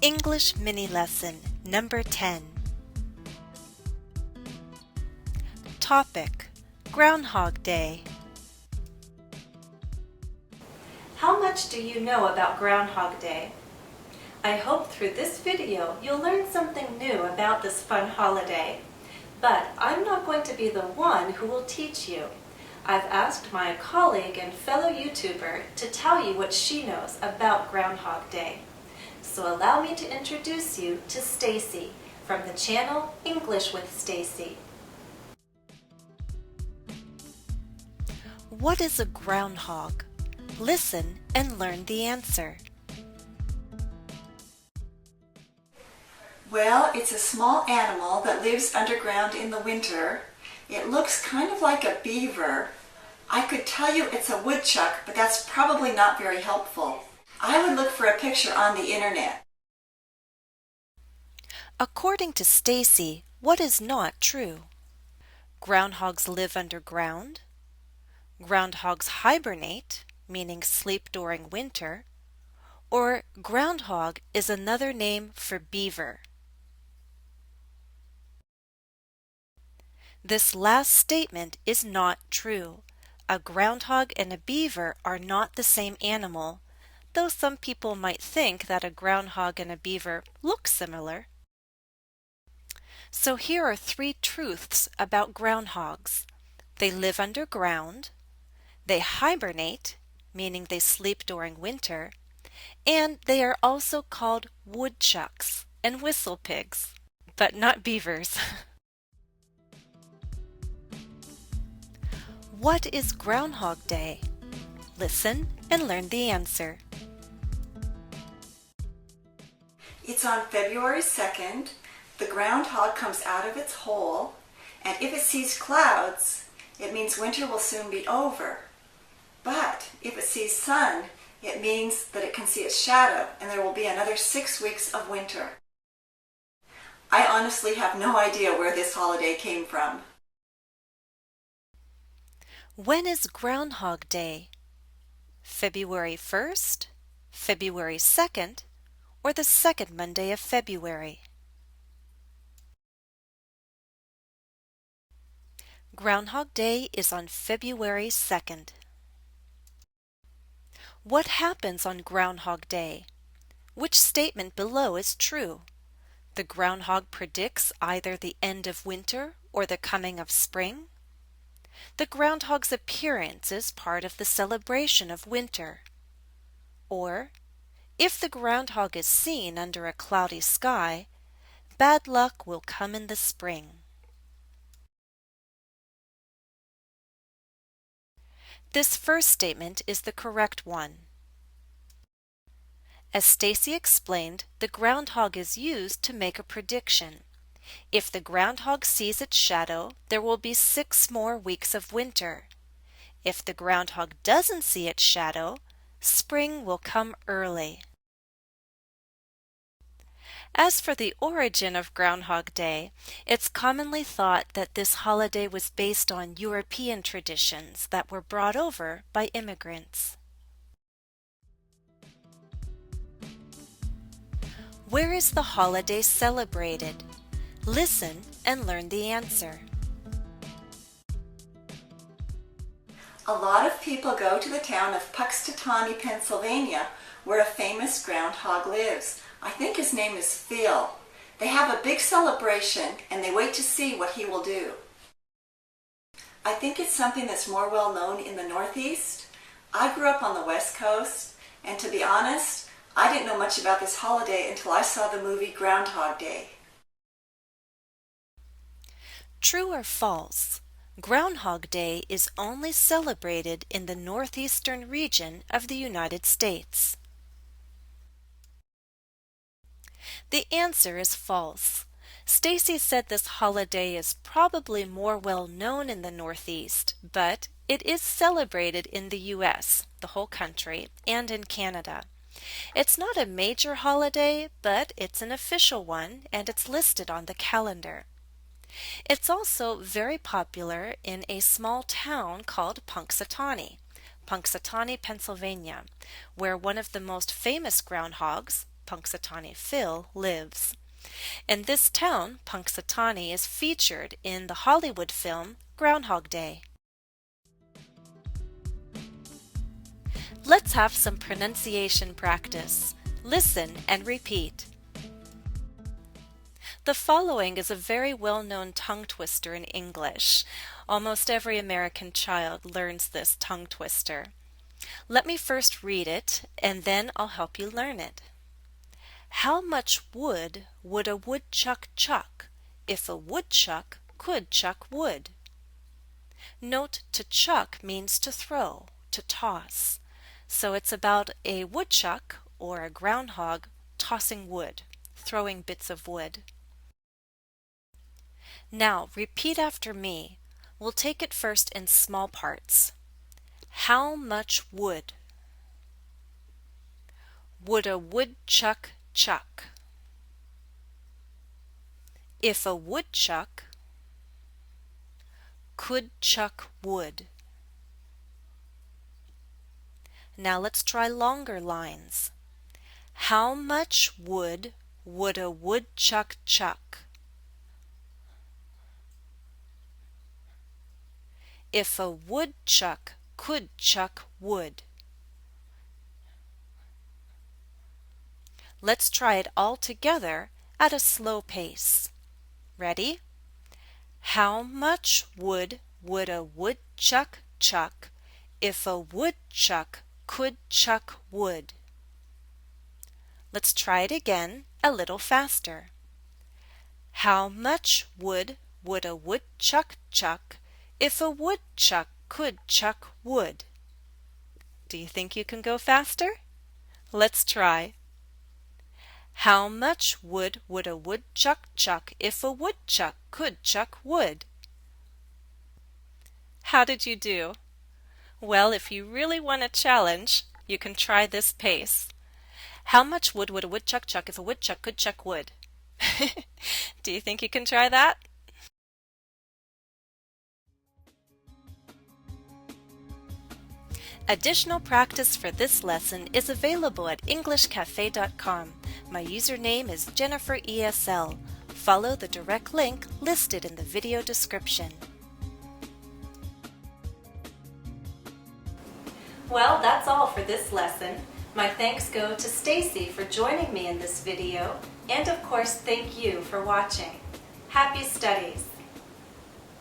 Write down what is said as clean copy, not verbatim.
English Mini Lesson Number 10. Topic: Groundhog Day. How much do you know about Groundhog Day? I hope through this video you'll learn something new about this fun holiday. But I'm not going to be the one who will teach you. I've asked my colleague and fellow YouTuber to tell you what she knows about Groundhog Day. So allow me to introduce you to Stacy from the channel English with Stacy. What is a groundhog? Listen and learn the answer. Well, it's a small animal that lives underground in the winter. It looks kind of like a beaver. I could tell you it's a woodchuck, but that's probably not very helpful. I would look for a picture on the internet. According to Stacy, what is not true? Groundhogs live underground. Groundhogs hibernate, meaning sleep during winter. Or groundhog is another name for beaver. This last statement is not true. A groundhog and a beaver are not the same animal, though some people might think that a groundhog and a beaver look similar. So here are 3 truths about groundhogs. They live underground, they hibernate, meaning they sleep during winter, and they are also called woodchucks and whistle pigs, but not beavers. What is Groundhog Day? Listen and learn the answer. It's on February 2nd. The groundhog comes out of its hole, and if it sees clouds, it means winter will soon be over. But if it sees sun, it means that it can see its shadow, and there will be another 6 weeks of winter. I honestly have no idea where this holiday came from. When is Groundhog Day? February 1st, February 2nd, or the second Monday of February? Groundhog Day is on February 2nd. What happens on Groundhog Day? Which statement below is true? The groundhog predicts either the end of winter or the coming of spring. The groundhog's appearance is part of the celebration of winter. Or, if the groundhog is seen under a cloudy sky, bad luck will come in the spring. This first statement is the correct one. As Stacy explained, the groundhog is used to make a prediction. If the groundhog sees its shadow, there will be 6 more weeks of winter. If the groundhog doesn't see its shadow, spring will come early. As for the origin of Groundhog Day, it's commonly thought that this holiday was based on European traditions that were brought over by immigrants. Where is the holiday celebrated? Listen and learn the answer. A lot of people go to the town of Puxtatawny, Pennsylvania, where a famous groundhog lives. I think his name is Phil. They have a big celebration and they wait to see what he will do. I think it's something that's more well known in the Northeast. I grew up on the West Coast, and to be honest, I didn't know much about this holiday until I saw the movie Groundhog Day. True or false? Groundhog Day is only celebrated in the northeastern region of the United States. The answer is false. Stacy said this holiday is probably more well known in the Northeast, but it is celebrated in the U.S., the whole country, and in Canada. It's not a major holiday, but it's an official one, and it's listed on the calendar. It's also very popular in a small town called Punxsutawney, Pennsylvania, where one of the most famous groundhogs, Punxsutawney Phil lives. And this town, Punxsutawney, is featured in the Hollywood film Groundhog Day. Let's have some pronunciation practice. Listen and repeat. The following is a very well-known tongue twister in English. Almost every American child learns this tongue twister. Let me first read it, and then I'll help you learn it. How much wood would a woodchuck chuck if a woodchuck could chuck wood? Note to chuck means to throw, to toss. So it's about a woodchuck or a groundhog tossing wood, throwing bits of wood. Now repeat after me. We'll take it first in small parts. How much wood would a woodchuck chuck if a woodchuck could chuck wood? Now let's try longer lines. How much wood would a woodchuck chuck if a woodchuck could chuck wood? Let's try it all together at a slow pace. Ready? How much wood would a woodchuck chuck if a woodchuck could chuck wood? Let's try it again a little faster. How much wood would a woodchuck chuck if a woodchuck could chuck wood? Do you think you can go faster? Let's try. How much wood would a woodchuck chuck if a woodchuck could chuck wood? How did you do? Well, if you really want a challenge, you can try this pace. How much wood would a woodchuck chuck if a woodchuck could chuck wood? Do you think you can try that? Additional practice for this lesson is available at EnglishCafe.com. My username is JenniferESL. Follow the direct link listed in the video description. Well, that's all for this lesson. My thanks go to Stacy for joining me in this video, and of course thank you for watching. Happy studies!